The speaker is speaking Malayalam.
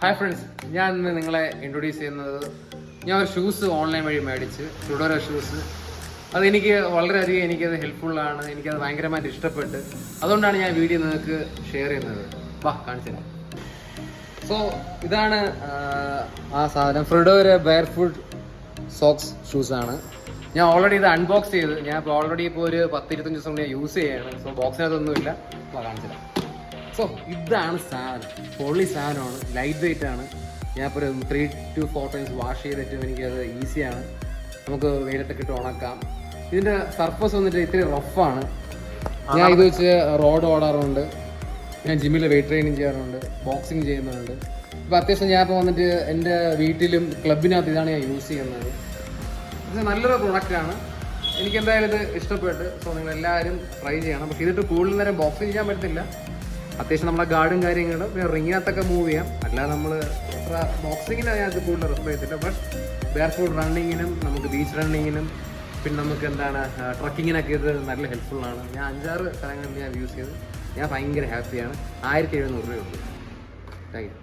ഹായ് ഫ്രണ്ട്സ്, ഞാൻ ഇന്ന് നിങ്ങളെ ഇൻട്രൊഡ്യൂസ് ചെയ്യുന്നത് ഞാൻ ഒരു ഷൂസ് ഓൺലൈൻ വഴി മേടിച്ച് ഫെഡോറ ഷൂസ്. അതെനിക്ക് വളരെയധികം എനിക്കത് ഹെൽപ്ഫുള്ളാണ്. എനിക്കത് ഭയങ്കരമായിട്ട് ഇഷ്ടപ്പെട്ട്, അതുകൊണ്ടാണ് ഞാൻ വീഡിയോ നിങ്ങൾക്ക് ഷെയർ ചെയ്യുന്നത്. വാ കാണിച്ചു തരാം. സോ ഇതാണ് ആ സാധനം, ഫെഡോറ ബെയർഫുട്ട് സോക്സ് ഷൂസാണ്. ഞാൻ ഓൾറെഡി ഇത് അൺബോക്സ് ചെയ്ത് ഞാൻ ഇപ്പോൾ ഓൾറെഡി ഇപ്പോൾ ഒരു 10-25 ദിവസം കൊണ്ട് ഞാൻ യൂസ് ചെയ്യുകയാണ്. സോ ബോക്സിനകത്തൊന്നുമില്ല, കാണിച്ചു തരാം. സോ ഇതാണ് സാധനം, പൊള്ളി സാധനമാണ്, ലൈറ്റ് വെയിറ്റ് ആണ്. ഞാനിപ്പോൾ ഒരു 3 to 4 ടൈംസ് വാഷ് ചെയ്തിട്ടും എനിക്കത് ഈസിയാണ്. നമുക്ക് വെയിലത്തൊക്കെ ഇട്ട് ഉണക്കാം. ഇതിൻ്റെ സർഫസ് വന്നിട്ട് ഇത്തിരി റഫാണ്. ഞാൻ ഇത് വെച്ച് റോഡ് ഓടാറുണ്ട്, ഞാൻ ജിമ്മിൽ വെയിറ്റ് ട്രെയിനിങ് ചെയ്യാറുണ്ട്, ബോക്സിങ് ചെയ്യുന്നുണ്ട്. ഇപ്പോൾ അത്യാവശ്യം ഞാൻ ഇപ്പോൾ വന്നിട്ട് എൻ്റെ വീട്ടിലും ക്ലബിനകത്ത് ഇതാണ് ഞാൻ യൂസ് ചെയ്യുന്നത്. ഇത് നല്ലൊരു പ്രൊഡക്റ്റാണ്, എനിക്ക് എന്തായാലും ഇത് ഇഷ്ടപ്പെട്ട്. സോ നിങ്ങളെല്ലാവരും ട്രൈ ചെയ്യണം. പക്ഷേ ഇതിട്ട് കൂടുതൽ നേരം ബോക്സിങ് ചെയ്യാൻ പറ്റത്തില്ല. അത്യാവശ്യം നമ്മളെ ഗാർഡും കാര്യങ്ങളും പിന്നെ റിങ്ങിനകത്തൊക്കെ മൂവ് ചെയ്യാം. അല്ലാതെ നമ്മൾ ബോക്സിങ്ങിന് അതിനകത്ത് കൂടുതൽ റെഫർ ചെയ്തില്ല. ബട്ട് ബെയർഫുട്ട് റണ്ണിങ്ങിനും നമുക്ക് ബീച്ച് റണ്ണിങ്ങിനും പിന്നെ നമുക്ക് എന്താണ് ട്രക്കിങ്ങിനൊക്കെ ഇത് നല്ല ഹെൽപ്ഫുള്ളാണ്. ഞാൻ 5-6 സ്ഥലങ്ങളിൽ ഞാൻ യൂസ് ചെയ്ത് ഞാൻ ഭയങ്കര ഹാപ്പിയാണ്. 1700 രൂപയുള്ളൂ. Thank U.